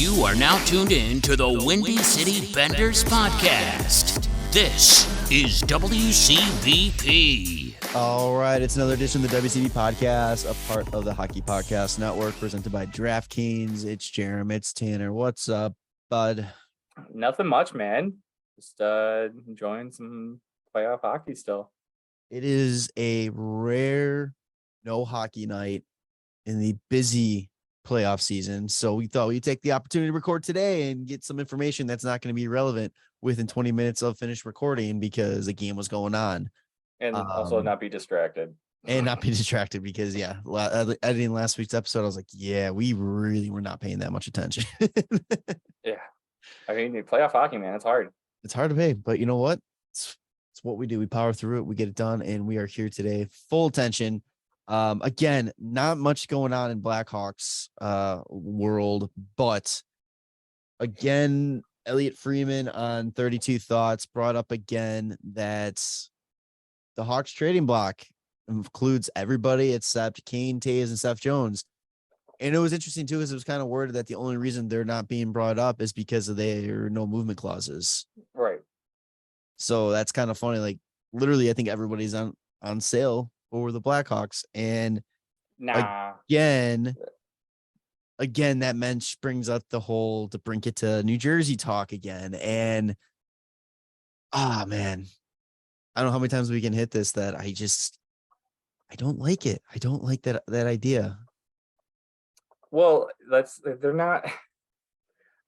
You are now tuned in to the Windy City Benders podcast. This is WCBP. All right, it's another edition of the WCB podcast, a part of the Hockey Podcast Network, presented by DraftKings. It's Jarom, it's Tanner. What's up, bud? Nothing much, man. Just enjoying some playoff hockey still. It is a rare no hockey night in the busy playoff season, so we thought we'd take the opportunity to record today and get some information that's not going to be relevant within 20 minutes of finished recording because the game was going on. And also not be distracted. And not be distracted because, editing last week's episode, I was like, we really were not paying that much attention. Yeah. I mean, playoff hockey, man, it's hard. It's hard to pay, but you know what? It's what we do. We power through it. We get it done, and we are here today. Full attention. Again, not much going on in Blackhawks world, but again, Elliot Freeman on 32 Thoughts brought up again that the Hawks trading block includes everybody except Kane, Taves, and Seth Jones. And it was interesting too, because it was kind of worded that the only reason they're not being brought up is because of their no movement clauses. Right. So that's kind of funny. Like literally, I think everybody's on sale over the Blackhawks. And again, that mensch brings up the whole DeBrincat to New Jersey talk again. And man, I don't know how many times we can hit this that I don't like it. I don't like that idea. Well, they're not.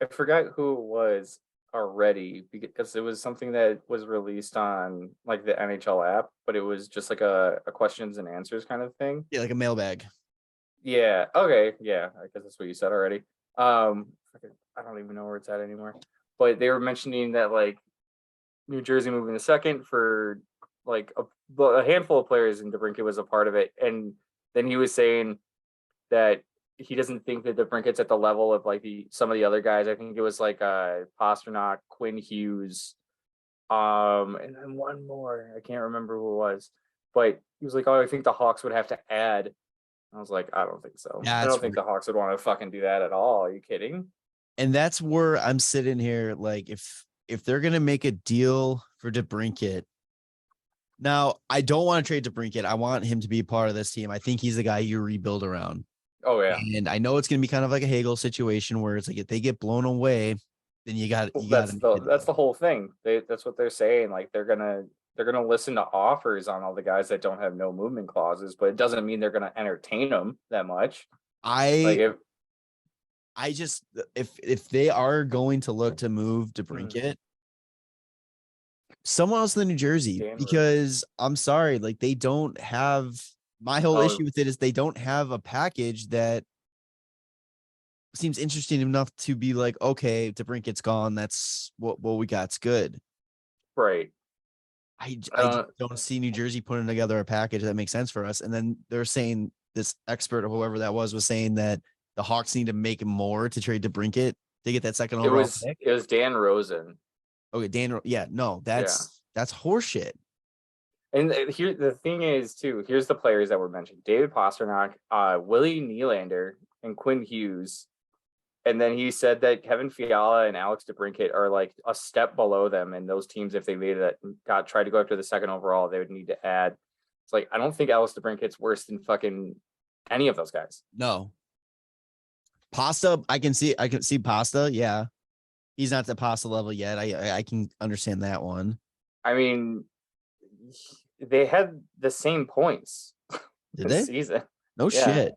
I forgot who it was already because it was something that was released on like the NHL app, but it was just like a questions and answers kind of thing. Yeah, like a mailbag. Yeah. Okay. Yeah. I guess that's what you said already. I don't even know where it's at anymore. But they were mentioning that like New Jersey moving to second for like a handful of players, and DeBrincat was a part of it. And then he was saying that he doesn't think that DeBrincat's at the level of like some of the other guys. I think it was like Pasternak, Quinn Hughes, and then one more. I can't remember who it was, but he was like, "Oh, I think the Hawks would have to add." I was like, "I don't think so. Yeah, I don't think the Hawks would want to fucking do that at all. Are you kidding?" And that's where I'm sitting here. Like, if they're gonna make a deal for DeBrincat, now I don't want to trade DeBrincat. I want him to be a part of this team. I think he's the guy you rebuild around. Oh yeah, and I know it's going to be kind of like a Hagel situation where it's like if they get blown away, then you got. That's the whole thing. That's what they're saying. Like they're gonna listen to offers on all the guys that don't have no movement clauses, but it doesn't mean they're gonna entertain them that much. If they are going to look to move DeBrincat, someone else in New Jersey, because I'm sorry, like they don't have. My whole issue with it is they don't have a package that seems interesting enough to be like, okay, DeBrincat's gone. That's what we got's good. Right. I don't see New Jersey putting together a package that makes sense for us. And then they're saying this expert or whoever that was saying that the Hawks need to make more to trade DeBrincat to get that second overall pick. It was Dan Rosen. Okay, Dan. Yeah, no, that's horseshit. And here, the thing is, too, here's the players that were mentioned. David Pasternak, Willie Nylander, and Quinn Hughes. And then he said that Kevin Fiala and Alex DeBrincat are like a step below them. And those teams, if they made it, tried to go after the second overall, they would need to add. It's like, I don't think Alex DeBrincat's worse than fucking any of those guys. No. Pasta, I can see Pasta. Yeah. He's not the Pasta level yet. I can understand that one. I mean, they had the same points this season. No shit.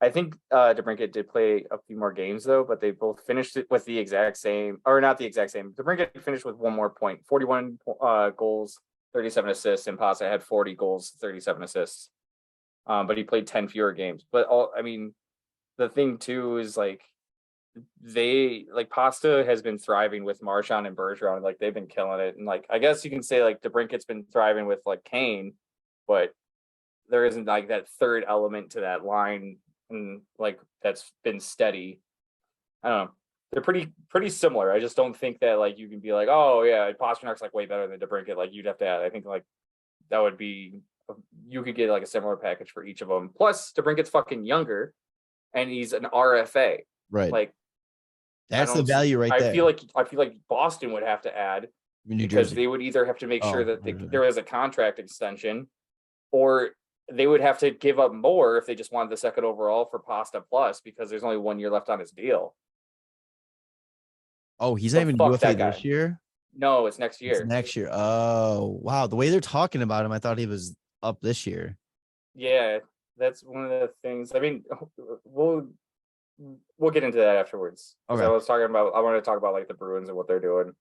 I think DeBrincat did play a few more games though, but they both finished it with the exact same, or not the exact same. DeBrincat finished with one more point, 41 goals, 37 assists, and Pasta had 40 goals, 37 assists. But he played 10 fewer games. But the thing too is like Pasta has been thriving with Marchand and Bergeron. Like they've been killing it. And like, I guess you can say like DeBrincat's been thriving with like Kane, but there isn't like that third element to that line. And like, that's been steady. I don't know. They're pretty similar. I just don't think that like, you can be like, oh yeah, Pasternak's like way better than DeBrincat. Like you'd have to add, I think like that would be, you could get like a similar package for each of them. Plus DeBrincat's fucking younger and he's an RFA. Right. Like That's the value right there. I feel like Boston would have to add New because Jersey. they would either have to make sure that right. there is a contract extension, or they would have to give up more if they just wanted the second overall for Pasta Plus because there's only 1 year left on his deal. Oh, he's So not even fuck UFA that guy. this year? No, it's next It's year. next year. Oh, wow. The way they're talking about him, I thought he was up this year. Yeah, that's one of the things. I mean, we'll get into that afterwards. Okay. I want to talk about like the Bruins and what they're doing.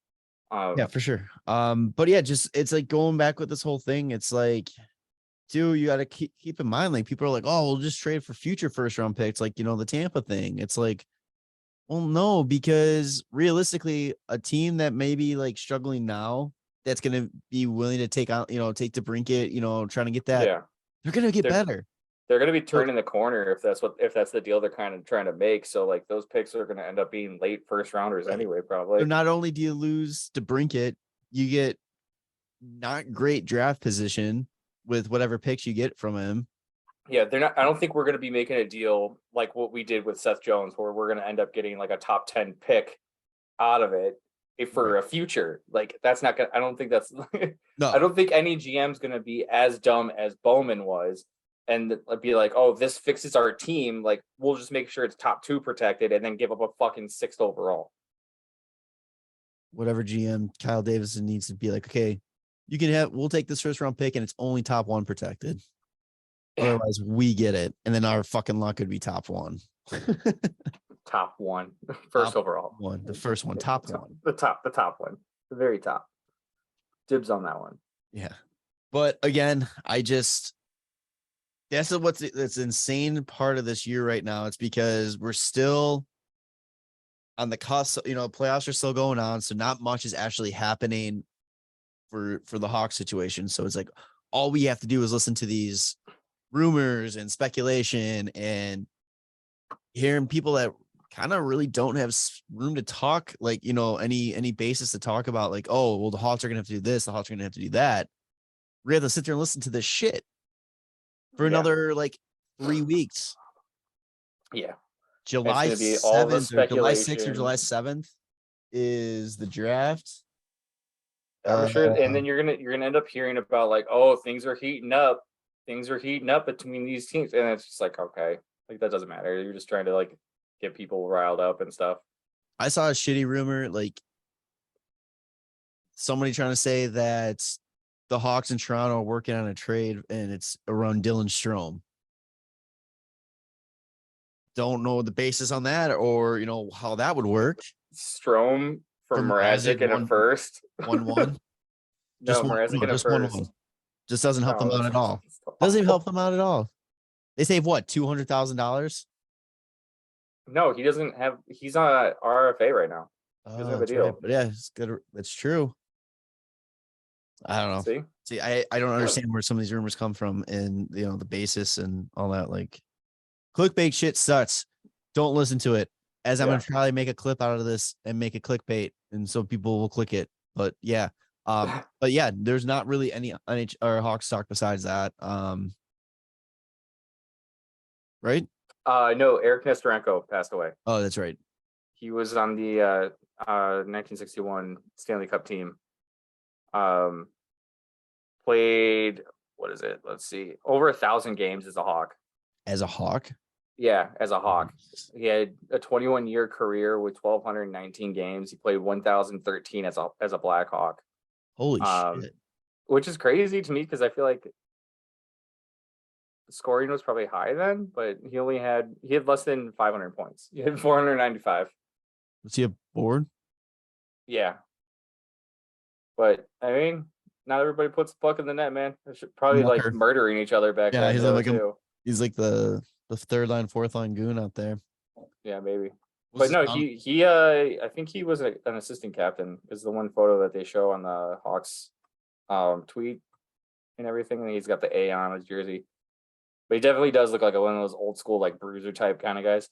Yeah, for sure. But yeah, just it's like going back with this whole thing. It's like, dude, you got to keep in mind, like people are like, oh, we'll just trade for future first round picks, like the Tampa thing. It's like, well, no, because realistically, a team that may be like struggling now, that's gonna be willing to take out, take DeBrincat, trying to get that. Yeah, they're gonna get better. They're gonna be turning the corner if that's the deal they're kind of trying to make. So like those picks are gonna end up being late first rounders anyway, probably. So not only do you lose DeBrincat, you get not great draft position with whatever picks you get from him. Yeah, they're not. I don't think we're going to be making a deal like what we did with Seth Jones, where we're going to end up getting like a top 10 pick out of it for a future. Like that's not gonna. I don't think that's. No. I don't think any GM's going to be as dumb as Bowman was, and be like, "Oh, this fixes our team. Like we'll just make sure it's top 2 protected, and then give up a fucking 6th overall." Whatever GM Kyle Davidson needs to be like, okay, we'll take this first round pick, and it's only top 1 protected. Otherwise, we get it, and then our fucking luck could be top 1. Top 1, first overall. The first one, top 1. The top one, the very top. Dibs on that one. Yeah, but again, that's insane part of this year right now. It's because we're still on the cusp. Playoffs are still going on, so not much is actually happening for the Hawks situation. So it's like all we have to do is listen to these rumors and speculation and hearing people that kind of really don't have room to talk, like, any basis to talk about, like, oh, well, the Hawks are going to have to do this. The Hawks are going to have to do that. We have to sit there and listen to this shit for another like 3 weeks. Yeah. July 7th or July 6th or July 7th is the draft. I'm sure. And then you're gonna end up hearing about like, oh, things are heating up between these teams, and it's just like, okay, like that doesn't matter. You're just trying to like get people riled up and stuff. I saw a shitty rumor, like somebody trying to say that the Hawks in Toronto are working on a trade, and it's around Dylan Strome. Don't know the basis on that, or how that would work. Strome from Mrazek in a first 1-1. No, Mrazek in a first. 1-1. Just doesn't help them out at all. Doesn't even help them out at all. They save what, $200,000? No, he doesn't have. He's on RFA right now. He doesn't have a deal. Right. But yeah, it's good. That's true. I don't know. See, I don't understand where some of these rumors come from, and the basis and all that. Like, clickbait shit sucks. Don't listen to it. As I'm gonna probably make a clip out of this and make a clickbait, and so people will click it. But yeah. But yeah, there's not really any Hawks talk besides that. Right? No, Eric Nestorenko passed away. Oh, that's right. He was on the 1961 Stanley Cup team. Played, what is it? Let's see, over 1,000 games as a Hawk. As a Hawk? Yeah, as a Hawk. He had a 21-year career with 1,219 games. He played 1,013 as a Blackhawk. Holy shit. Which is crazy to me because I feel like the scoring was probably high then, but he had less than 500 points. He had 495. Was he a board? Yeah. But I mean, not everybody puts the puck in the net, man. They should probably like murdering each other back then. Yeah, he's like the third line, fourth line goon out there. Yeah, maybe. But no, he I think he was an assistant captain. Is the one photo that they show on the Hawks tweet and everything, and he's got the A on his jersey. But he definitely does look like one of those old school like bruiser type kind of guys.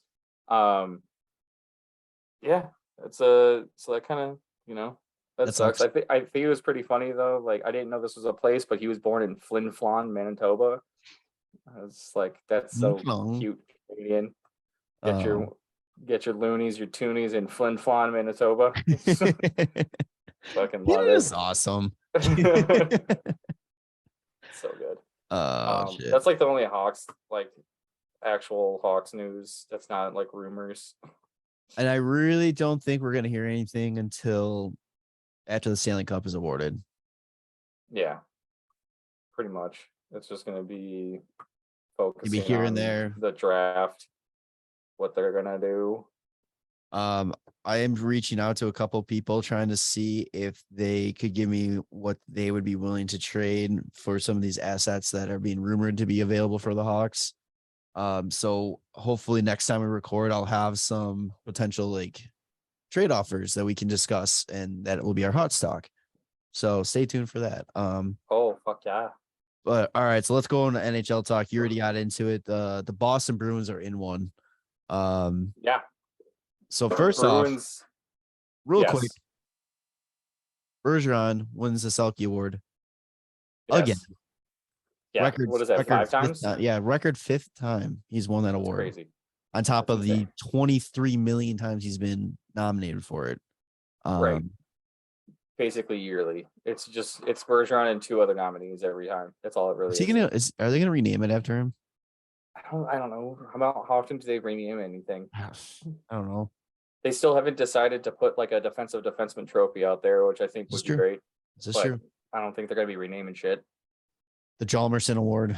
Yeah, so that kind of that sucks. I think it was pretty funny though. Like I didn't know this was a place, but he was born in Flin Flon, Manitoba. I was like, that's so cute, Canadian. get your loonies, your toonies in Flin Flon, Manitoba. Fucking love It it. is awesome. So good. Shit. That's like the only Hawks, like actual Hawks news that's not like rumors. And I really don't think we're gonna hear anything until after the Stanley Cup is awarded. Yeah, pretty much. It's just gonna be You'll focusing be here on and there. the draft, what they're gonna do. I am reaching out to a couple people trying to see if they could give me what they would be willing to trade for some of these assets that are being rumored to be available for the Hawks. So hopefully next time we record, I'll have some potential like trade offers that we can discuss, and that will be our hot stock. So stay tuned for that. Oh fuck yeah. But all right, so let's go on to NHL talk. You already got into it. The Boston Bruins are in one. Yeah. So first off, Bruins. real Yes. quick, Bergeron wins the Selkie Award Yes. again. Yeah. Record, What is that? record 5 times? record 5th time he's won that That's award. crazy. On top That's of insane. the 23 million times he's been nominated for it. Right. Basically yearly. It's Bergeron and 2 other nominees every time. That's all it really is. Are they gonna rename it after him? I don't know. How often do they rename anything? I don't know. They still haven't decided to put like a defensive defenseman trophy out there, which I think would be great. Is this But true? I don't think they're gonna be renaming shit. The Jalmerson Award.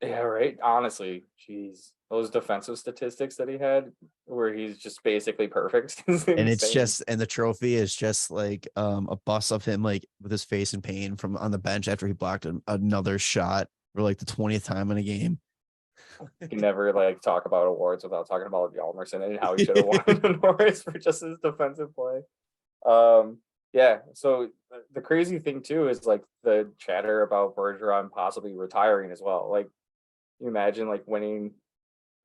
Yeah, right. Honestly, jeez, those defensive statistics that he had, where he's just basically perfect, And it's just, and the trophy is just like a bust of him like with his face in pain from on the bench after he blocked another shot for like the 20th time in a game. You can never like talk about awards without talking about Hjalmarsson and how he should have won an award for just his defensive play. Yeah. So the crazy thing too is like the chatter about Bergeron possibly retiring as well. Like, you imagine like winning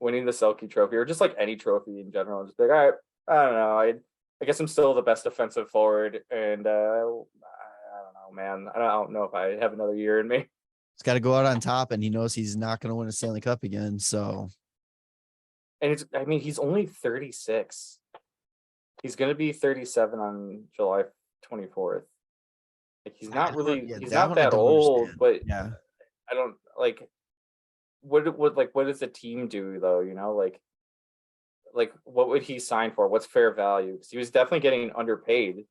the Selkie trophy or just like any trophy in general. Just like, all right, I don't know. I guess I'm still the best defensive forward, and I don't know, man. I don't know if I have another year in me. He's got to go out on top, and he knows he's not going to win a Stanley Cup again. So, And he's only 36. He's going to be 37 on July 24th. Like, he's not really, he's not that old, but yeah, I don't like. What does the team do though? You know, like what would he sign for? What's fair value? Because he was definitely getting underpaid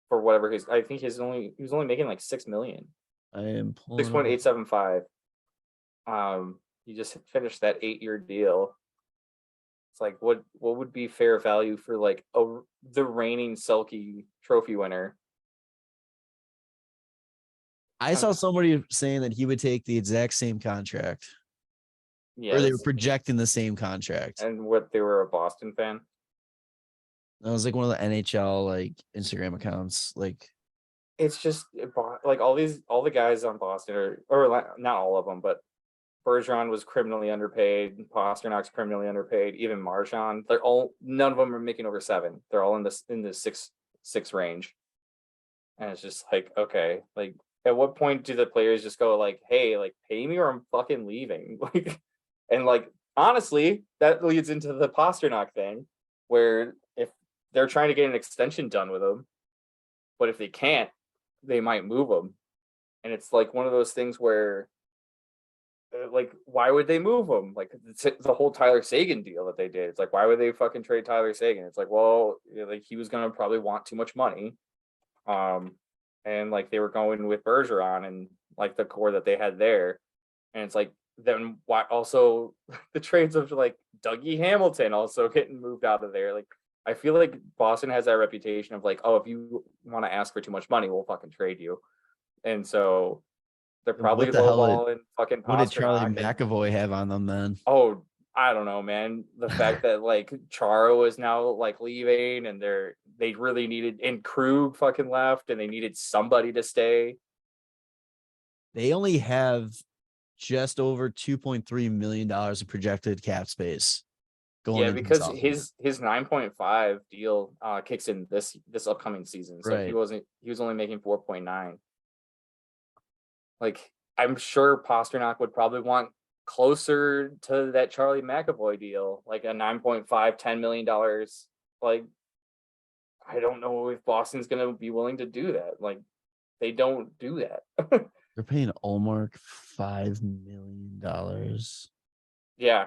for whatever I think he was only making like $6 million. I am 6.875. He just finished that 8-year deal. It's like what would be fair value for like the reigning Selkie trophy winner? I saw somebody saying that he would take the exact same contract. Yeah, or they were projecting the same contract. And what, they were a Boston fan? That was like one of the NHL like Instagram accounts. Like, it's just like all the guys on Boston or not all of them, but Bergeron was criminally underpaid. Pasternak's criminally underpaid. Even Marchand, none of them are making over 7. They're all in the six range. And it's just like, okay, like at what point do the players just go like, hey, like pay me or I'm fucking leaving? Like, and like honestly, that leads into the Pasternak thing, where if they're trying to get an extension done with him, but if they can't, they might move him. And it's like one of those things where, like, why would they move him? Like the whole Tyler Seguin deal that they did. It's like, why would they fucking trade Tyler Seguin? It's like, well, like he was gonna probably want too much money, and like they were going with Bergeron and like the core that they had there, and it's like, then why also the trades of like Dougie Hamilton also getting moved out of there? Like, I feel like Boston has that reputation of like, oh, if you want to ask for too much money, we'll fucking trade you. And so they're probably lowballing fucking Pasternak. What did Charlie McAvoy have on them then? Oh, I don't know, man. The fact that like Charo is now like leaving, and they really needed, and Krug fucking left, and they needed somebody to stay. They only have just over $2.3 million of projected cap space. Yeah, because his 9.5 deal kicks in this upcoming season. So right. He was only making 4.9. Like, I'm sure Pasternak would probably want closer to that Charlie McAvoy deal, like a $9.5, $10 million. Like, I don't know if Boston's going to be willing to do that. Like, they don't do that. They're paying Allmark $5 million. Yeah.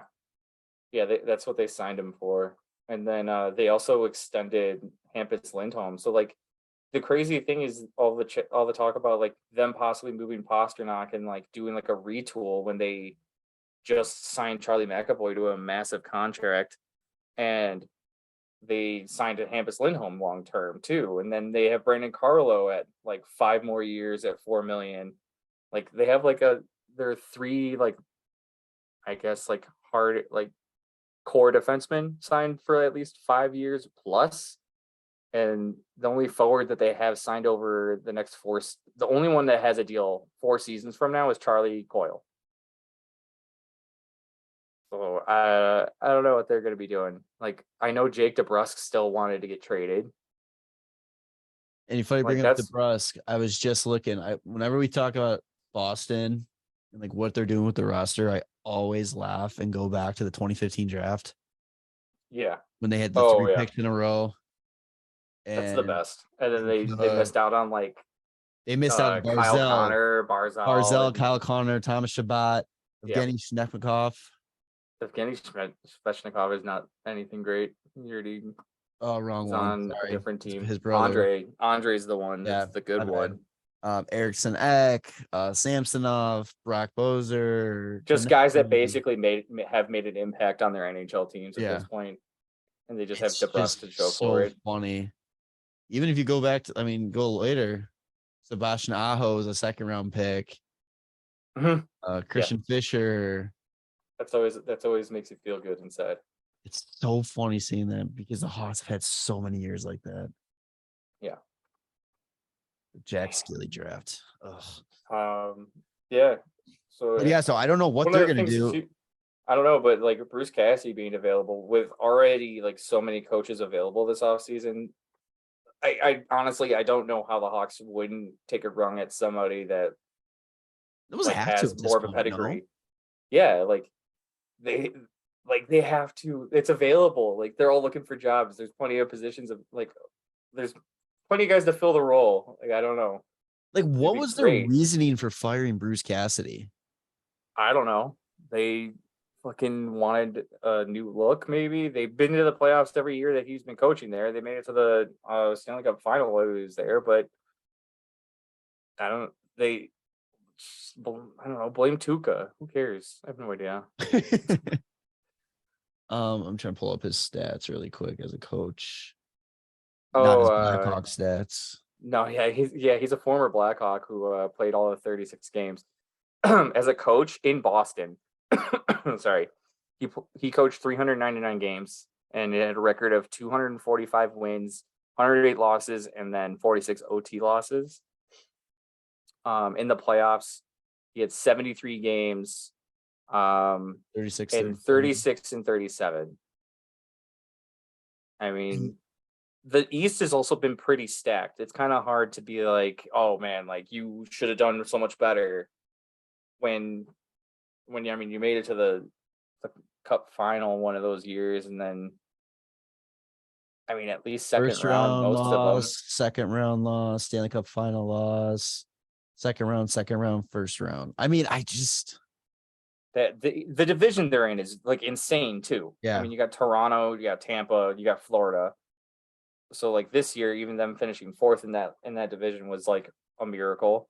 Yeah, that's what they signed him for. And then they also extended Hampus Lindholm. So, like, the crazy thing is all the talk about, like, them possibly moving Pasternak and, like, doing, like, a retool when they just signed Charlie McAvoy to a massive contract. And they signed a Hampus Lindholm long term too, and then they have Brandon Carlo at like 5 more years at $4 million. Like, they have like there are 3, like, I guess, like, hard, like, core defensemen signed for at least 5 years plus, and the only forward that they have signed over the next 4, the only one that has a deal 4 seasons from now is Charlie Coyle. So I don't know what they're going to be doing. Like, I know Jake DeBrusk still wanted to get traded. And if I bring Like, up DeBrusk, I was just looking. Whenever we talk about Boston and like what they're doing with the roster, I always laugh and go back to the 2015 draft. Yeah. When they had the 3 picks in a row. That's the best. And then they missed out on, like, they missed out on Kyle Connor, Barzal, Kyle Connor, Thomas Shabbat, Evgeny Shnekhnikov. Evgeny Svechnikov is not anything great. He already wrong one. on Sorry. a different team. His brother. Andre's the one. That's the good one. Eriksson Ek, Samsonov, Brock Bozer. Just guys that basically have made an impact on their NHL teams at this point. And they just have DeBrusk to show for it. Funny. Even if you go back to, go later, Sebastian Aho is a 2nd-round pick. Mm-hmm. Christian Fisher. That's always makes you feel good inside. It's so funny seeing that because the Hawks have had so many years like that. Yeah. Jack Skilly draft. Yeah. So so I don't know what they're gonna do. I don't know, but like Bruce Cassidy being available with already like so many coaches available this offseason, I honestly I don't know how the Hawks wouldn't take a rung at somebody that has more of a pedigree. No? Yeah, they have to. It's available. Like, they're all looking for jobs. There's plenty of positions of there's plenty of guys to fill the role. Like, I don't know. Like, what was their reasoning for firing Bruce Cassidy? I don't know. They fucking wanted a new look. Maybe they've been to the playoffs every year that he's been coaching there. They made it to the Stanley Cup final while he was there, but I don't know. Blame Tuukka. Who cares? I have no idea. I'm trying to pull up his stats really quick as a coach. Not his Blackhawk stats. No, he's a former Blackhawk who played all the 36 games as a coach in Boston. Sorry, he coached 399 games and it had a record of 245 wins, 108 losses, and then 46 OT losses. In the playoffs, he had 73 games. 36 and 36 and 37. I mean, the East has also been pretty stacked. It's kind of hard to be like, oh man, like you should have done so much better when you made it to the Cup final one of those years, and then at least second round most loss, of them. Second round loss, Stanley Cup final loss, second round, first round. I just that the division they're in is like insane too. Yeah. You got Toronto, you got Tampa, you got Florida. So like this year, even them finishing 4th in that division was like a miracle.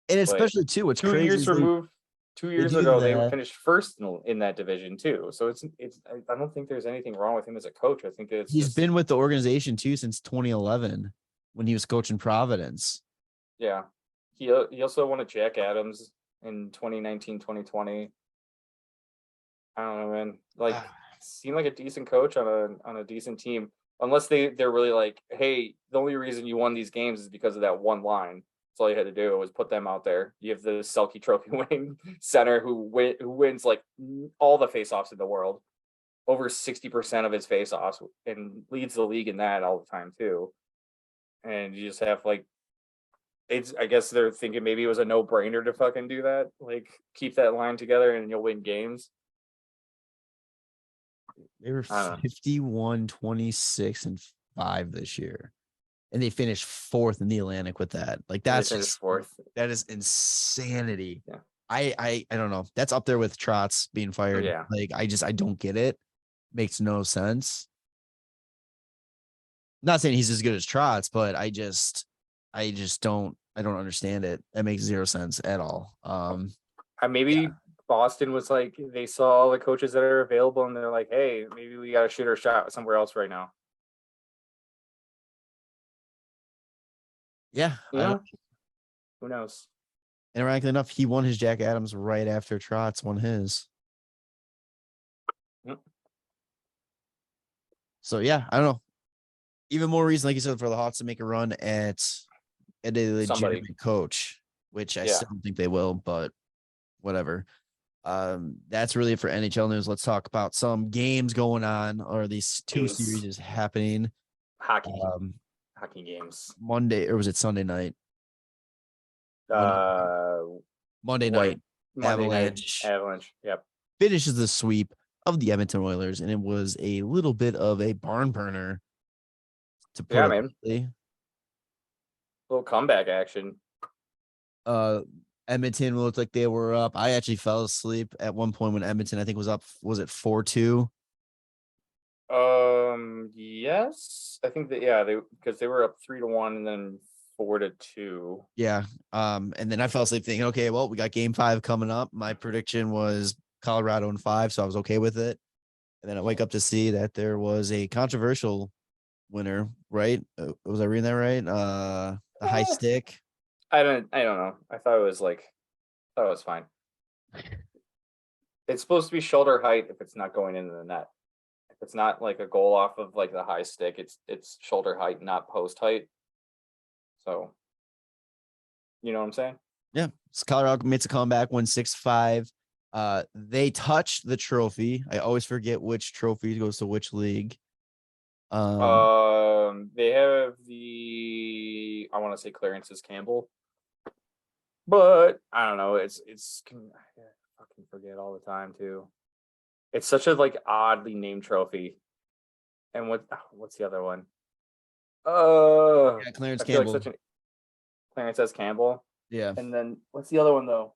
And especially too, what's 2 years removed. 2 years ago, they were finished 1st in that division too. So it's. I don't think there's anything wrong with him as a coach. I think he's been with the organization too since 2011 when he was coaching Providence. Yeah, he also won a Jack Adams in 2019, 2020. I don't know, man. Like, seemed like a decent coach on a decent team. Unless they're really like, hey, the only reason you won these games is because of that one line. That's all you had to do was put them out there. You have the Selkie Trophy winning center who wins like all the faceoffs in the world, over 60% of his faceoffs, and leads the league in that all the time too. And you just have like I guess they're thinking maybe it was a no-brainer to fucking do that. Like, keep that line together and you'll win games. They were 51, 26, and 5 this year. And they finished 4th in the Atlantic with that. Like, that's just 4th. That is insanity. Yeah. I don't know. That's up there with Trotz being fired. Yeah. Like, I don't get it. Makes no sense. Not saying he's as good as Trotz, but I don't understand it. That makes zero sense at all. Maybe Boston was like, they saw all the coaches that are available and they're like, hey, maybe we got to shoot our shot somewhere else right now. Yeah. Who knows? And ironically enough, he won his Jack Adams right after Trotz won his. Yep. So yeah, I don't know. Even more reason, like you said, for the Hawks to make a run at a legitimate coach, which I still don't think they will, but whatever. That's really it for NHL news. Let's talk about some games going on, or these two series happening. Hockey games. Monday, or was it Sunday night? Monday night. Avalanche. Yep. Finishes the sweep of the Edmonton Oilers, and it was a little bit of a barn burner. To put it man. Little comeback action. Edmonton looked like they were up. I actually fell asleep at one point when Edmonton, I think, was up. Was it 4-2? Yes, I think that because they were up 3-1 and then 4-2. Yeah. And then I fell asleep thinking, okay, well, we got game 5 coming up. My prediction was Colorado in 5, so I was okay with it. And then I wake up to see that there was a controversial winner, right? Was I reading that right? The high stick. I don't know. I thought it was fine. It's supposed to be shoulder height if it's not going into the net. If it's not like a goal off of like the high stick, it's shoulder height, not post height. So, you know what I'm saying? Yeah. So Colorado makes a comeback, won 6-5. They touch the trophy. I always forget which trophy goes to which league. They have I want to say Clarence's Campbell, but I don't know. I fucking forget all the time too. It's such a like oddly named trophy. And what's the other one? Clarence Campbell. Like Clarence S. Campbell. Yeah. And then what's the other one though?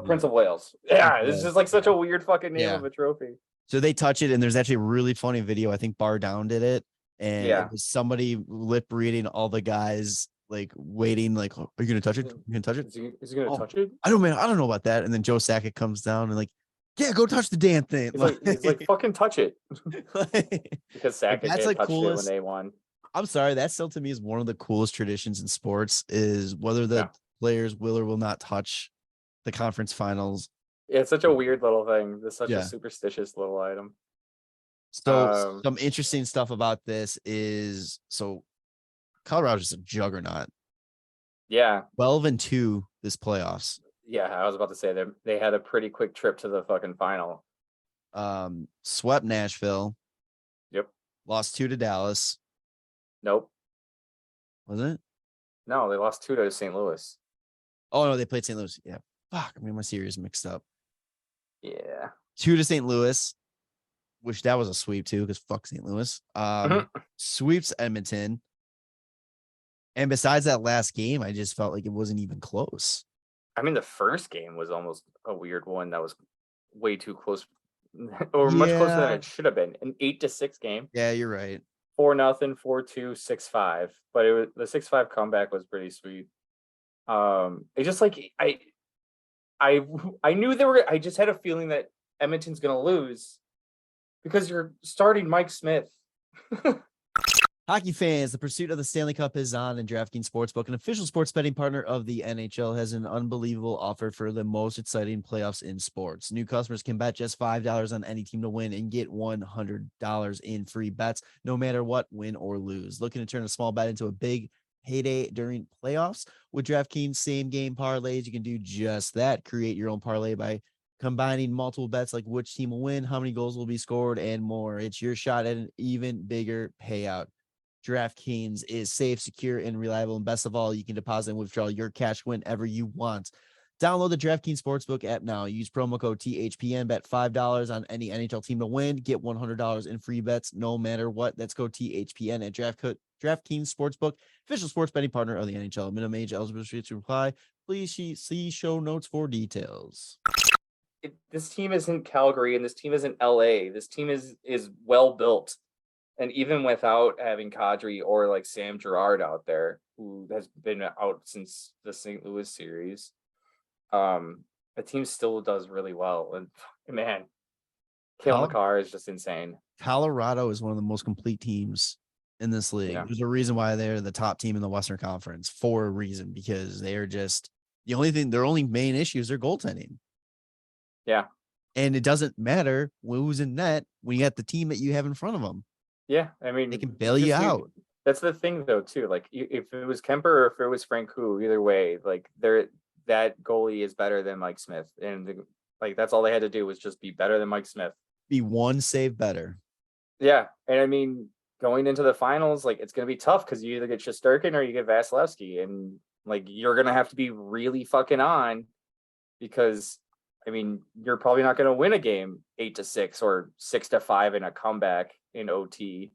Prince of Wales. Yeah, it's just like such a weird fucking name of a trophy. So they touch it, and there's actually a really funny video. I think Bar Down did it, and it was somebody lip reading all the guys like waiting, like, "Are you gonna touch it? You gonna touch it? Is he gonna touch it? I don't know about that." And then Joe Sakic comes down and like, "Yeah, go touch the damn thing." He's like, fucking touch it. Because Sakic that's like touched coolest. it when they won. I'm sorry, that still to me is one of the coolest traditions in sports, is whether the players will or will not touch the conference finals. Yeah, it's such a weird little thing. It's such a superstitious little item. So some interesting stuff about this is, Colorado's just a juggernaut. Yeah. 12-2 this playoffs. Yeah, I was about to say they had a pretty quick trip to the fucking final. Swept Nashville. Yep. Lost 2 to Dallas. Nope. Was it? No, they lost 2 to St. Louis. Oh no, they played St. Louis. Yeah. Fuck, I mean my series mixed up. Yeah. 2 to St. Louis, which that was a sweep too, because fuck St. Louis. Sweeps Edmonton. And besides that last game, I just felt like it wasn't even close. I mean, the first game was almost a weird one that was way too close, or much closer than it should have been. An 8-6 game. Yeah, you're right. 4-0, 4-2, 6-5. But the 6-5 comeback was pretty sweet. It's just like I knew they were. I just had a feeling that Edmonton's gonna lose because you're starting Mike Smith. Hockey fans, the pursuit of the Stanley Cup is on, and DraftKings Sportsbook, an official sports betting partner of the NHL, has an unbelievable offer for the most exciting playoffs in sports. New customers can bet just $5 on any team to win and get $100 in free bets, no matter what, win or lose. Looking to turn a small bet into a big heyday during playoffs? With DraftKings same game parlays, you can do just that. Create your own parlay by combining multiple bets like which team will win, how many goals will be scored, and more. It's your shot at an even bigger payout. DraftKings is safe, secure, and reliable. And best of all, you can deposit and withdraw your cash whenever you want. Download the DraftKings Sportsbook app now. Use promo code THPN. Bet $5 on any NHL team to win. Get $100 in free bets no matter what. That's code THPN at DraftKings Sportsbook, official sports betting partner of the NHL. Minimum age eligibility to apply. Please see show notes for details. This team isn't Calgary and this team isn't LA. This team is well built. And even without having Cadre or like Sam Girard out there, who has been out since the St. Louis series, the team still does really well. And man, Cale Makar is just insane. Colorado is one of the most complete teams in this league. Yeah. There's a reason why they're the top team in the Western Conference, for a reason, because they are just their only main issue is their goaltending. Yeah. And it doesn't matter who's in net when you got the team that you have in front of them. Yeah. I mean, they can bail you out. That's the thing though, too. Like if it was Kemper or if it was Francouz, either way, like that goalie is better than Mike Smith. And that's all they had to do was just be better than Mike Smith. Be one save better. Yeah. And I mean, going into the finals, like it's going to be tough because you either get Shesterkin or you get Vasilevsky. And like you're going to have to be really fucking on because, I mean, you're probably not going to win a game 8-6 or 6-5 in a comeback in OT.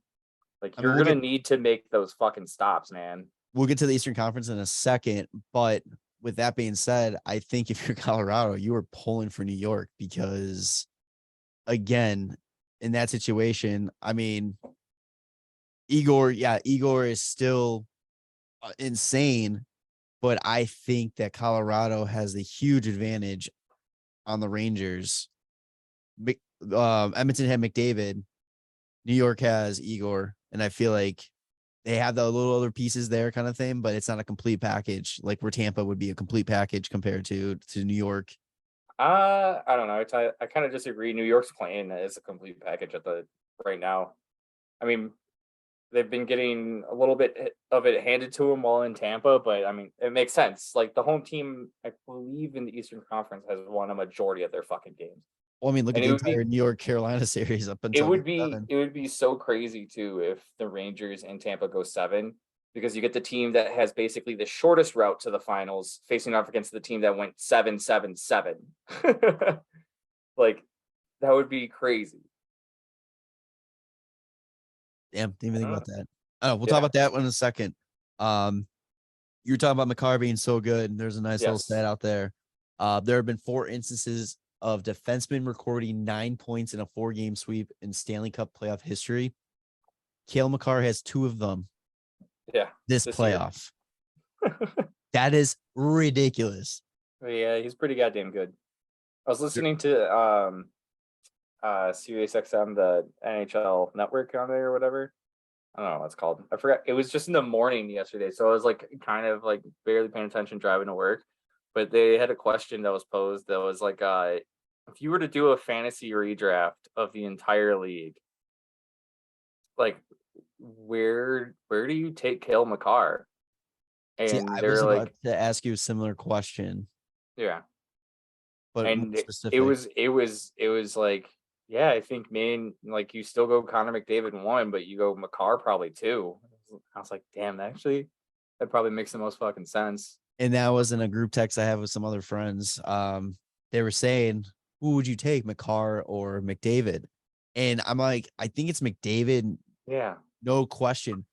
Like you're going to need to make those fucking stops, man. We'll get to the Eastern Conference in a second, but with that being said, I think if you're Colorado, you are pulling for New York because, again, in that situation, I mean, Igor is still insane, but I think that Colorado has the huge advantage on the Rangers. Edmonton had McDavid, New York has Igor, and I feel like they have the little other pieces there kind of thing, but it's not a complete package like where Tampa would be a complete package compared to New York. I don't know. I kind of disagree. New York's playing as a complete package right now. I mean, they've been getting a little bit of it handed to them while in Tampa, but I mean, it makes sense. Like the home team, I believe in the Eastern Conference has won a majority of their fucking games. Well, I mean, look at the entire New York Carolina series up until it would be so crazy too if the Rangers and Tampa go 7, because you get the team that has basically the shortest route to the finals facing off against the team that went 7-7-7. Like that would be crazy. Yeah, didn't even think about that. Oh, we'll talk about that one in a second. You were talking about Makar being so good, and there's a nice little stat out there. There have been 4 instances of defensemen recording 9 points in a 4-game sweep in Stanley Cup playoff history. Cale Makar has 2 of them. Yeah. This playoff. That is ridiculous. Yeah, he's pretty goddamn good. I was listening to Sirius XM, the NHL network on there or whatever. I don't know what it's called. I forgot. It was just in the morning yesterday, so I was like kind of like barely paying attention driving to work. But they had a question that was posed that was like, if you were to do a fantasy redraft of the entire league, like where do you take Cale Makar? And I was about to ask you a similar question. Yeah. But and it was like, yeah, I think, man, like you still go Connor McDavid 1, but you go Makar probably 2. I was like, damn, that probably makes the most fucking sense. And that was in a group text I have with some other friends. They were saying, who would you take, Makar or McDavid? And I'm like, I think it's McDavid. Yeah. No question.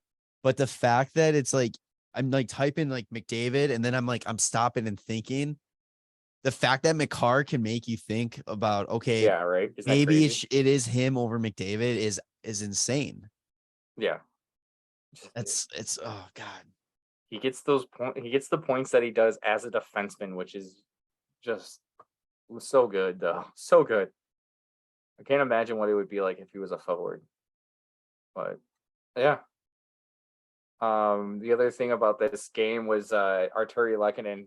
But the fact that it's like, I'm like typing like McDavid, and then I'm stopping and thinking. The fact that Makar can make you think about, okay, yeah, right. Maybe it is him over McDavid is insane. Yeah. It's oh God. He gets the points that he does as a defenseman, which is just so good though. So good. I can't imagine what it would be like if he was a forward. But yeah. The other thing about this game was Arturi Lehkonen.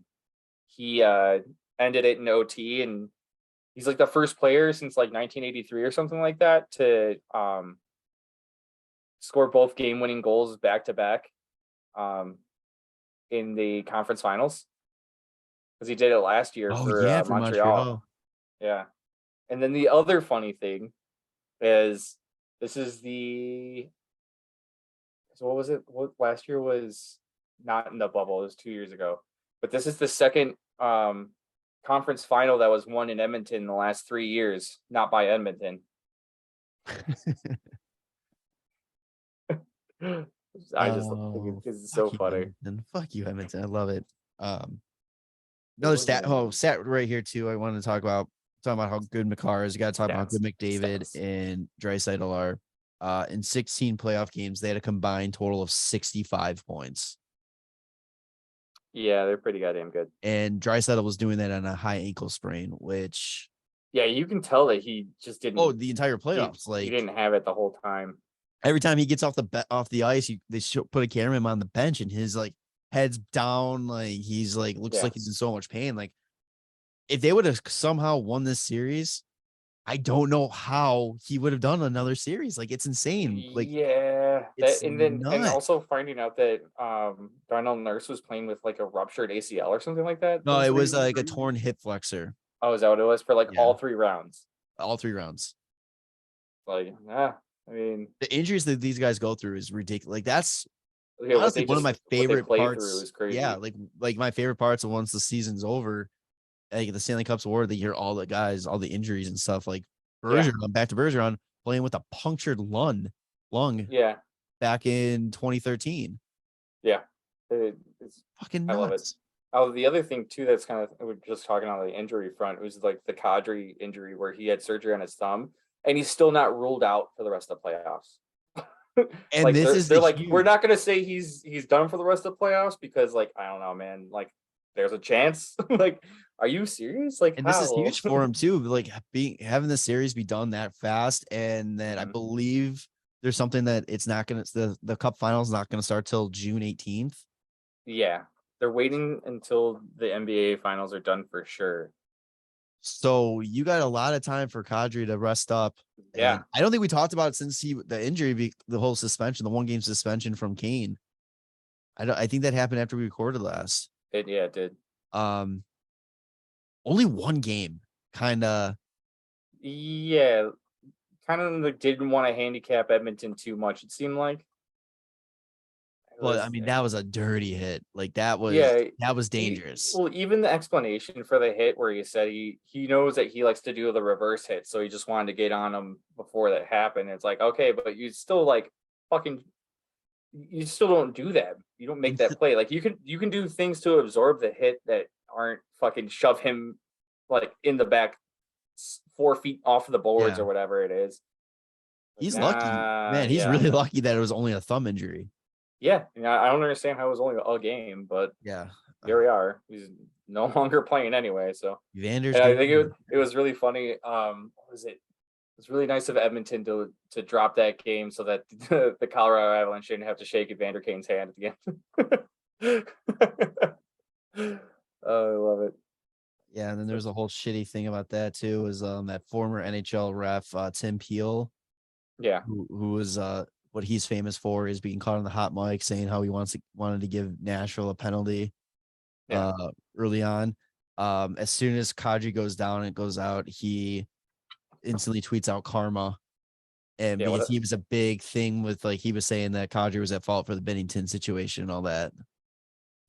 He ended it in OT, and he's like the first player since like 1983 or something like that to score both game-winning goals back to back in the conference finals, because he did it last year for Montreal. Yeah. And then the other funny thing is this is So what was it? What last year was not in the bubble. It was 2 years ago. But this is the second conference final that was won in Edmonton in the last 3 years, not by Edmonton. I just think it's so funny. Fuck you, Edmonton. I love it. Another stat right here too. I wanted to talk about how good McCarr is. You got to talk about how good McDavid and Draisaitl are. In 16 playoff games, they had a combined total of 65 points. Yeah, they're pretty goddamn good. And Draisaitl was doing that on a high ankle sprain, which you can tell that he just didn't. Oh, the entire playoffs, he didn't have it the whole time. Every time he gets off the ice, they put a cameraman on the bench, and his like head's down, like he's like looks like he's in so much pain. Like if they would have somehow won this series, I don't know how he would have done another series. Like it's insane. Like and also finding out that Darnell Nurse was playing with like a ruptured ACL or something like that. No, it was like a torn hip flexor. Oh, is that what it was for all 3 rounds? All 3 rounds. Like, I mean, the injuries that these guys go through is ridiculous. Like that's honestly one of my favorite parts. Is crazy. Yeah, like my favorite parts of once the season's over, like the Stanley Cup's award, they hear all the guys, all the injuries and stuff. Like Bergeron, back to Bergeron, playing with a punctured lung. Yeah. Back in 2013. Yeah. It's fucking nuts. I love it. Oh, the other thing too that's kind of, we're just talking on the injury front, was like the Cadre injury where he had surgery on his thumb and he's still not ruled out for the rest of the playoffs. And like, they're like, we're not going to say he's done for the rest of the playoffs because like, I don't know, man, like there's a chance. Like, are you serious? Like, and this is huge for him too. Like having the series be done that fast. And then I believe there's something that it's not going to, the cup final is not going to start till June 18th. Yeah. They're waiting until the NBA finals are done for sure. So you got a lot of time for Kadri to rest up. Yeah. And I don't think we talked about it since the injury, the whole suspension, the 1-game suspension from Kane. I think that happened after we recorded last. It did. Only 1 game, kind of. Yeah. Kind of like didn't want to handicap Edmonton too much, it seemed like. Well, I mean, that was a dirty hit. Like that was dangerous. Well, even the explanation for the hit where he said he knows that he likes to do the reverse hit, so he just wanted to get on him before that happened. It's like, okay, but you still you still don't do that. You don't make that play. Like you can do things to absorb the hit that aren't fucking shove him like in the back 4 feet off of the boards or whatever it is. He's lucky, man. He's really lucky that it was only a thumb injury. Yeah, I don't understand how it was only a game, but here we are. He's no longer playing anyway. So Vander's. I think it was really funny. What was it? It's really nice of Edmonton to drop that game so that the Colorado Avalanche didn't have to shake Evander Kane's hand at the end. Oh, I love it. Yeah, and then there's a whole shitty thing about that too. Is that former NHL ref Tim Peel. Yeah, who was what he's famous for is being caught on the hot mic saying how he wanted to give Nashville a penalty early on. As soon as Kadri goes down and it goes out, he instantly tweets out karma. And because he was a big thing with he was saying that Kadri was at fault for the Bennington situation and all that.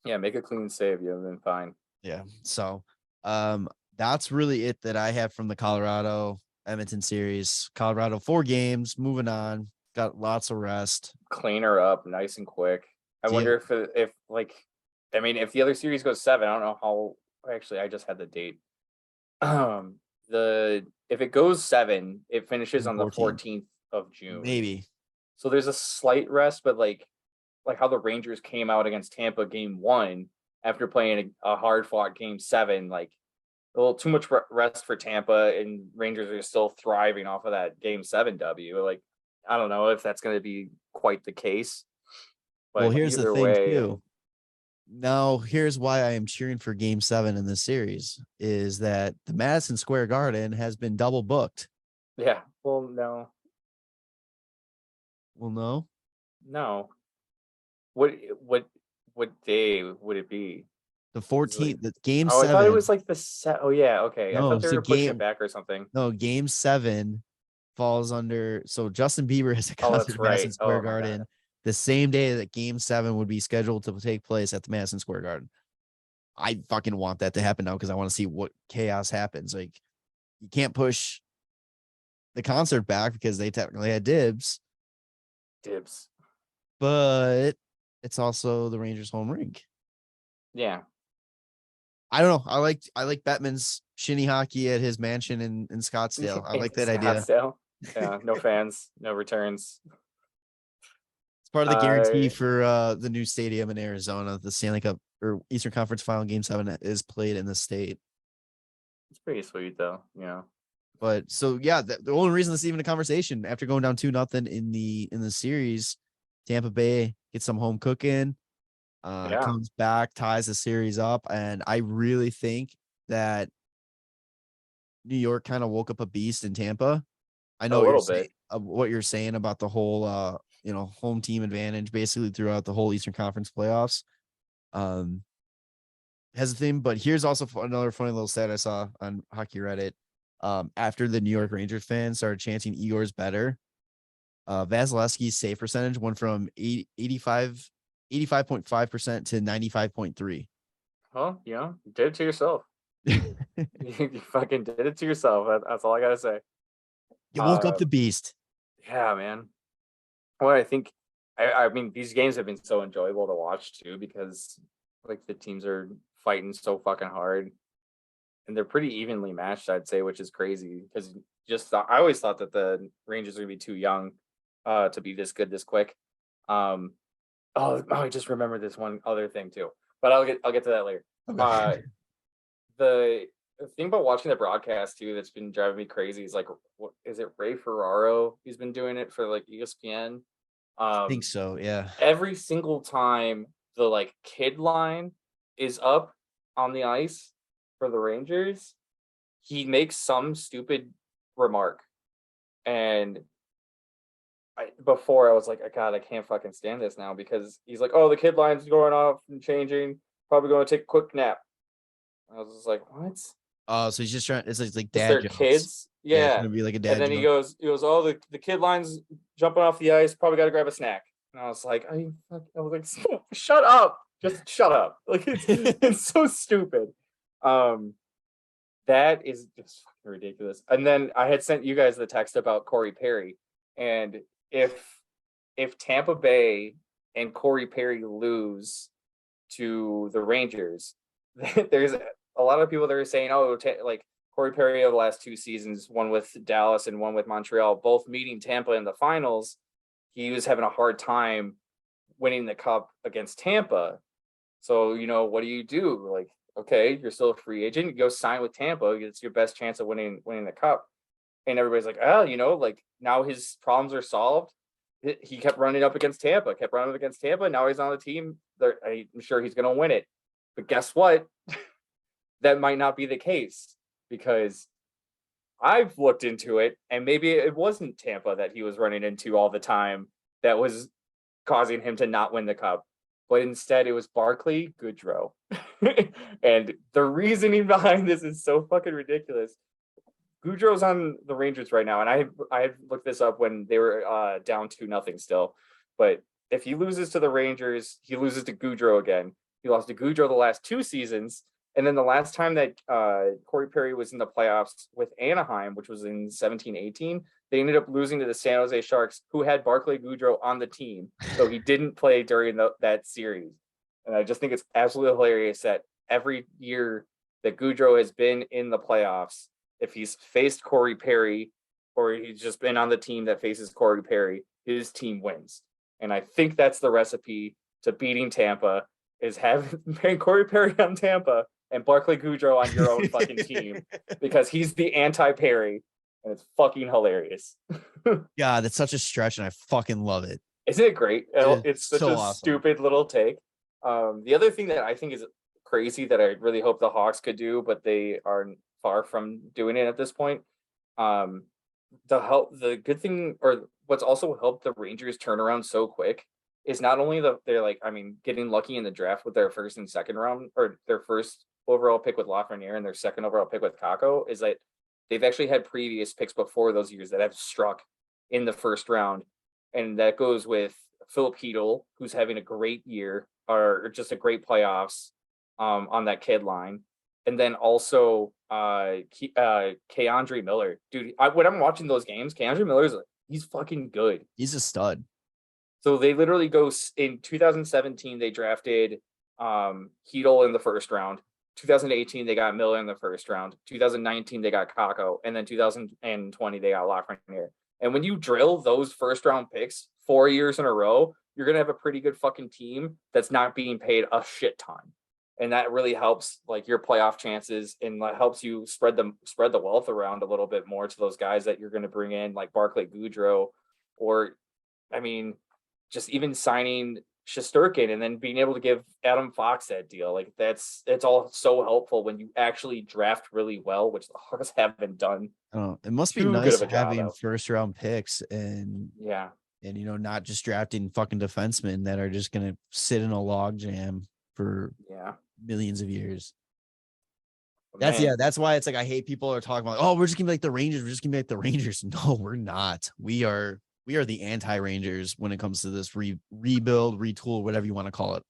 Yeah, make a clean save, you've been fine. Yeah. So that's really it that I have from the Colorado Edmonton series. Colorado 4 games, moving on. Got lots of rest. Clean her up nice and quick. I wonder if the other series goes 7, I don't know how. Actually, I just had the date. If it goes 7, it finishes on the 14th of June. Maybe. So there's a slight rest, but like how the Rangers came out against Tampa game 1 after playing a hard fought game 7, like a little too much rest for Tampa, and Rangers are still thriving off of that game 7 W. Like, I don't know if that's going to be quite the case. But well, here's the thing too. Now, here's why I am cheering for game 7 in this series is that the Madison Square Garden has been double booked. Yeah. Well, no. No. What day would it be? The 14th, the game 7. I thought it was like the set. Oh yeah. Okay. No, I thought they were pushing it back or something. No, game 7 falls under. So Justin Bieber has a concert at Madison Square Garden. the same day that Game 7 would be scheduled to take place at the Madison Square Garden. I fucking want that to happen now because I want to see what chaos happens. Like, you can't push the concert back because they technically had dibs, but it's also the Rangers' home rink. Yeah. I don't know. I like Bettman's shinny hockey at his mansion in Scottsdale. I like that idea. Scottsdale. Yeah, no fans, no returns. It's part of the guarantee for the new stadium in Arizona. The Stanley Cup or Eastern Conference Final Game 7 is played in the state. It's pretty sweet though, you know. But so yeah, the only reason this is even a conversation after going down 2-0 in the series, Tampa Bay gets some home cooking, comes back, ties the series up, and I really think that New York kind of woke up a beast in Tampa. I know what you're saying about the whole home team advantage basically throughout the whole Eastern Conference playoffs. Has a thing, but here's also another funny little stat I saw on Hockey Reddit. After the New York Rangers fans started chanting Igor's better, Vasilevsky's save percentage went from 85.5% to 95.3. Oh, you did it to yourself. You fucking did it to yourself. That's all I gotta say. You woke up the beast. Yeah, man. Well, I think, I mean, these games have been so enjoyable to watch too because like the teams are fighting so fucking hard. And they're pretty evenly matched, I'd say, which is crazy because I always thought that the Rangers would be too young to be this good this quick. I just remember this one other thing too, but I'll get to that later. Okay. The thing about watching the broadcast too that's been driving me crazy is like, what is it, Ray Ferraro? He's been doing it for like ESPN. I think so, yeah. Every single time the like kid line is up on the ice for the Rangers, he makes some stupid remark. And before I was like, God, I can't fucking stand this now because he's like, oh, the kid line's going off and changing, probably going to take a quick nap. I was just like, what? Oh, so he's just trying. It's like dad jokes. Kids, yeah. It's gonna be like a dad. And then joke. he goes, oh, the kid line's jumping off the ice, probably got to grab a snack. And I was like, shut up, just shut up. Like it's so stupid. That is just fucking ridiculous. And then I had sent you guys the text about Corey Perry, and if Tampa Bay and Corey Perry lose to the Rangers, there's a lot of people that are saying, oh, like Corey Perry over the last 2 seasons, one with Dallas and one with Montreal, both meeting Tampa in the finals, he was having a hard time winning the cup against Tampa. So, what do you do? Like, okay, you're still a free agent. You go sign with Tampa. It's your best chance of winning the cup. And everybody's like, like now his problems are solved. He kept running up against Tampa. Now he's on the team. I'm sure he's going to win it. But guess what? That might not be the case because I've looked into it, and maybe it wasn't Tampa that he was running into all the time that was causing him to not win the cup, but instead it was Barclay Goodrow. And the reasoning behind this is so fucking ridiculous. Goodrow's on the Rangers right now, and I looked this up when they were down 2-0 still. But if he loses to the Rangers, he loses to Goodrow again. He lost to Goodrow the last 2 seasons. And then the last time that Corey Perry was in the playoffs with Anaheim, which was in 17-18, they ended up losing to the San Jose Sharks, who had Barclay Goodrow on the team. So he didn't play during that series. And I just think it's absolutely hilarious that every year that Goodrow has been in the playoffs, if he's faced Corey Perry or he's just been on the team that faces Corey Perry, his team wins. And I think that's the recipe to beating Tampa, is having Corey Perry on Tampa and Barclay Goodrow on your own fucking team, because he's the anti-Perry, and it's fucking hilarious. Yeah, that's such a stretch, and I fucking love it. Isn't it great? It's such a awesome. Stupid little take. The other thing that I think is crazy that I really hope the Hawks could do, but they are far from doing it at this point. The good thing, or what's also helped the Rangers turn around so quick, is not only they're getting lucky in the draft with their first and second round, or their first overall pick with Lafreniere and their second overall pick with Kakko, is that they've actually had previous picks before those years that have struck in the first round. And that goes with Philip Hedl, who's having a great year or just a great playoffs on that kid line. And then also Keandre Miller. Dude, when I'm watching those games, Keandre Miller's he's fucking good. He's a stud. So they literally go in 2017, they drafted Hedl in the first round. 2018, they got Miller in the first round. 2019, they got Kako. And then 2020, they got Lafreniere. And when you drill those first round picks 4 years in a row, you're going to have a pretty good fucking team that's not being paid a shit ton. And that really helps like your playoff chances and helps you spread the wealth around a little bit more to those guys that you're going to bring in, like Barclay Goodrow, or I mean, just even signing Shesterkin and then being able to give Adam Fox that deal. Like it's all so helpful when you actually draft really well, which the Hawks haven't done. It must be nice having first round picks and not just drafting fucking defensemen that are just gonna sit in a log jam for millions of years. That's why it's like I hate people are talking about, oh, we're just gonna be like the Rangers. We're just gonna be like the Rangers. No, we're not. We are the anti-Rangers when it comes to this rebuild, retool, whatever you want to call it.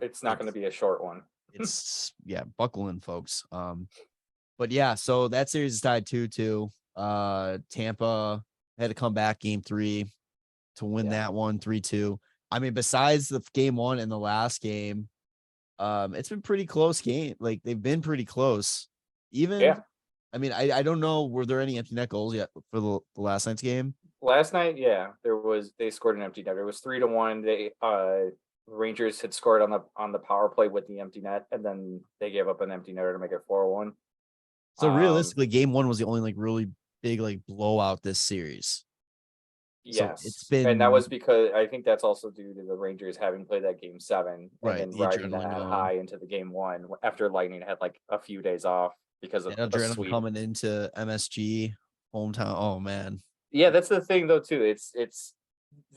It's not going to be a short one. It's buckle in, folks. But yeah, so that series is tied 2-2. Tampa had to come back game 3 to win that one 3-2. I mean, besides the game 1 and the last game, it's been pretty close game. Like they've been pretty close. I mean, I don't know. Were there any empty net goals yet for the last night's game? Last night, they scored an empty net. It was 3-1. They Rangers had scored on the power play with the empty net, and then they gave up an empty netter to make it 4-1. So realistically, game 1 was the only like really big like blowout this series. Yes, so it's been, and that was because I think that's also due to the Rangers having played that game 7 and then riding that high into the game 1 after Lightning had like a few days off because of adrenaline coming into MSG hometown. Oh man. Yeah, that's the thing though too. It's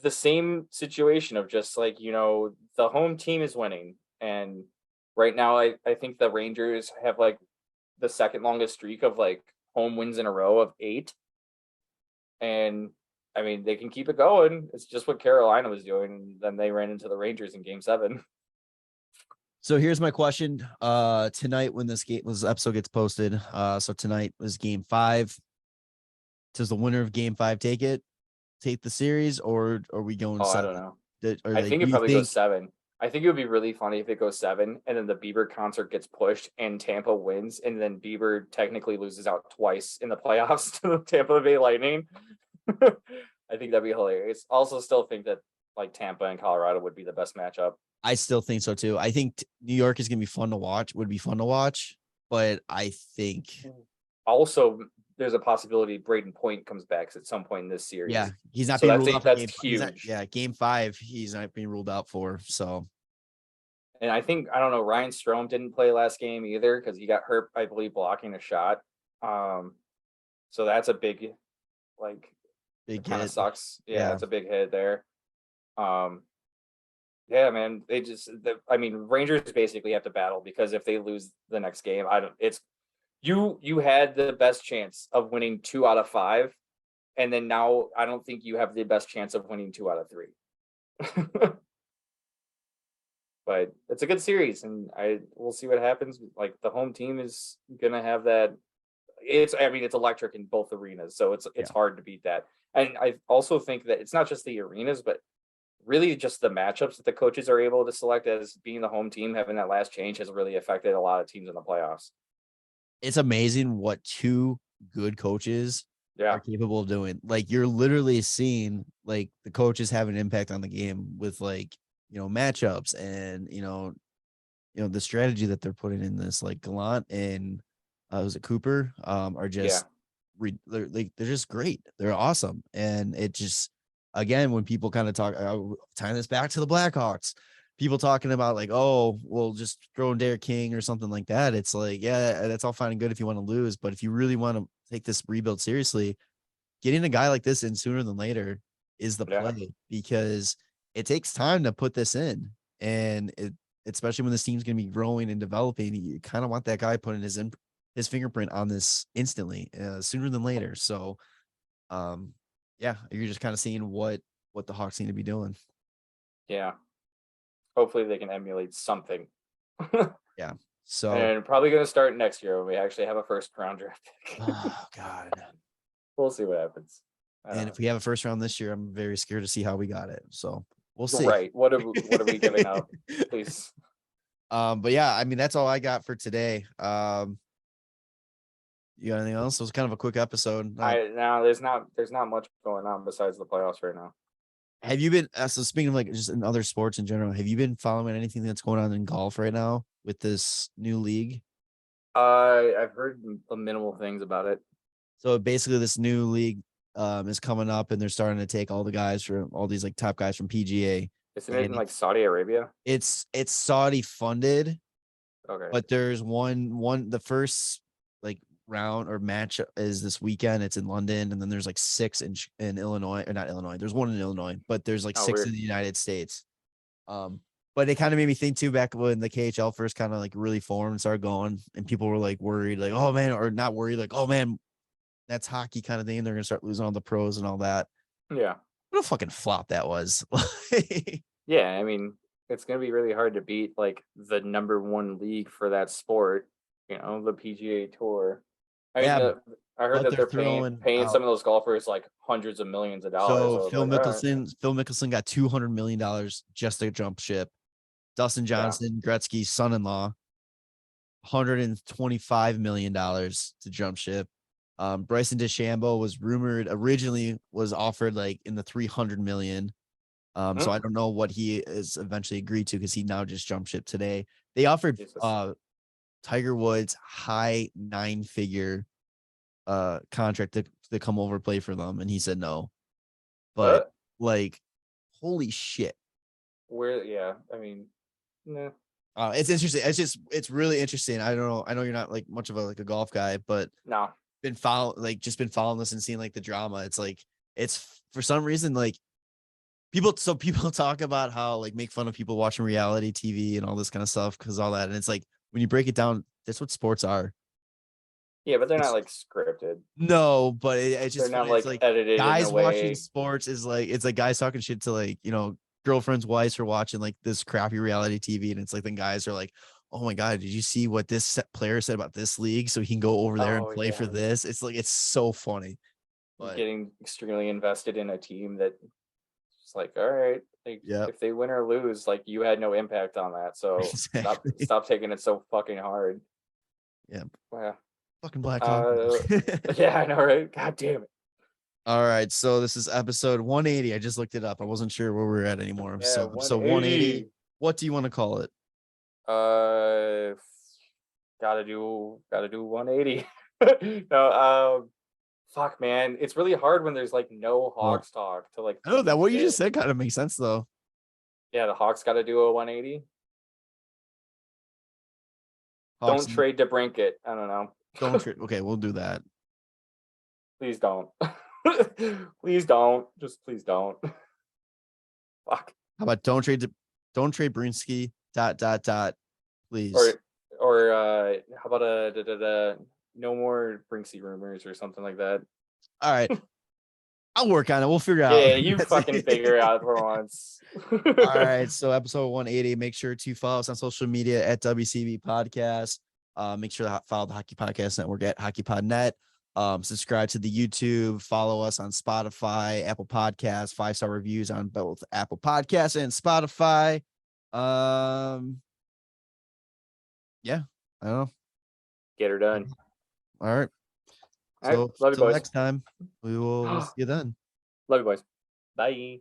the same situation of just like, the home team is winning. And right now I think the Rangers have like the second longest streak of like home wins in a row of 8. And I mean, they can keep it going. It's just what Carolina was doing. And then they ran into the Rangers in game 7. So here's my question. Tonight when this episode gets posted, so tonight was game 5. Does the winner of game 5 take the series, or are we going 7? I don't know. I think it probably goes 7. I think it would be really funny if it goes 7 and then the Bieber concert gets pushed and Tampa wins and then Bieber technically loses out twice in the playoffs to the Tampa Bay Lightning. I think that'd be hilarious. Also still think that like Tampa and Colorado would be the best matchup. I still think so too. I think New York is going to be fun to watch, but I think also there's a possibility Braden Point comes back at some point in this series. Yeah, he's not being ruled out. That's huge. Game 5, he's not being ruled out for. So, and I don't know. Ryan Strome didn't play last game either because he got hurt, I believe, blocking a shot. So that's a big kind of sucks. Yeah, it's a big hit there. Yeah, man. Rangers basically have to battle because if they lose the next game, you had the best chance of winning 2 out of 5, and then now I don't think you have the best chance of winning 2 out of 3. But it's a good series, and we'll see what happens. Like the home team is gonna have that. It's electric in both arenas, so it's hard to beat that. And I also think that it's not just the arenas, but really just the matchups that the coaches are able to select as being the home team. Having that last change has really affected a lot of teams in the playoffs. It's amazing what 2 good coaches are capable of doing. Like you're literally seeing like the coaches have an impact on the game with like, matchups and, the strategy that they're putting in this, like Gallant and was it Cooper are just, they're just great. They're awesome. And it just, again, when people kind of talk, tying this back to the Blackhawks, people talking about like, oh, well, just throw in Derek King or something like that. It's like, yeah, that's all fine and good if you want to lose. But if you really want to take this rebuild seriously, getting a guy like this in sooner than later is the play because it takes time to put this in. And especially when this team's going to be growing and developing, you kind of want that guy putting his fingerprint on this instantly, sooner than later. So, you're just kind of seeing what the Hawks need to be doing. Yeah. Hopefully they can emulate something. Yeah. So, and probably going to start next year when we actually have a first round draft pick. oh God. We'll see what happens. And if we have a first round this year, I'm very scared to see how we got it. So we'll see. Right. What are we giving up? Please. But yeah, I mean, that's all I got for today. You got anything else? It was kind of a quick episode. There's not much going on besides the playoffs right now. Have you been, so speaking of like just in other sports in general, have you been following anything that's going on in golf right now with this new league? I've heard minimal things about it. So basically this new league is coming up and they're starting to take all the guys from all these like top guys from PGA. Isn't it in like Saudi Arabia? It's Saudi funded. Okay. But there's the first like round or match is this weekend. It's in London, and then there's like 6 in Illinois, or not Illinois. There's one in Illinois, but there's like 6 weird. in the United States. But it kind of made me think too back when the KHL first kind of like really formed and started going, and people were like worried, like, oh man, or not worried, like, oh man, that's hockey kind of thing. They're gonna start losing all the pros and all that. Yeah. What a fucking flop that was. Yeah, I mean, it's gonna be really hard to beat like the number 1 league for that sport, the PGA Tour. I heard that they're paying some of those golfers like hundreds of millions of dollars. So Phil Mickelson got $200 million just to jump ship. Dustin Johnson, Gretzky's son-in-law, $125 million to jump ship. Bryson DeChambeau was rumored originally was offered like in the 300 million. So I don't know what he is eventually agreed to because he now just jumped ship today. They offered Tiger Woods high 9-figure contract to come over play for them, and he said no. But like, holy shit. I mean, nah. It's interesting. It's really interesting. I don't know. I know you're not like much of a golf guy, but no. Been following this and seeing like the drama. It's like it's for some reason like people talk about how like make fun of people watching reality TV and all this kind of stuff because all that, and it's like when you break it down, that's what sports are. Yeah, but they're not like scripted. No, but it's just they're not like edited. Guys in a way. Watching sports is like it's like guys talking shit to like girlfriends' wives for watching like this crappy reality TV, and it's like then guys are like, oh my God, did you see what this player said about this league? So he can go over there and play for this. It's like, it's so funny. But getting extremely invested in a team that it's like, all right, if they win or lose, like you had no impact on that. So exactly. stop taking it so fucking hard. Yeah. Wow. Fucking Blackhawk. Yeah, I know, right? God damn it. All right. So this is episode 180. I just looked it up. I wasn't sure where we're at anymore. Yeah, so 180. What do you want to call it? Gotta do 180. No, fuck, man, it's really hard when there's like no Hawks talk to like. I know that what you just said kind of makes sense though. Yeah, the Hawks got to do a 180. Don't trade DeBrincat. I don't know. Don't trade. Okay, we'll do that. Please don't. Please don't. Just please don't. Fuck. How about don't trade Brinsky. ... Please. Or how about no more Brinksy rumors or something like that. All right. I'll work on it. We'll figure out. Yeah, you fucking figure it out for once. All right. So episode 180. Make sure to follow us on social media at WCB Podcast. Make sure to follow the Hockey Podcast Network at HockeyPodNet. Subscribe to the YouTube. Follow us on Spotify, Apple Podcasts. 5-star reviews on both Apple Podcasts and Spotify. Yeah, I don't know. Get her done. All right. So love you, boys. Next time, we will see you then. Love you, boys. Bye.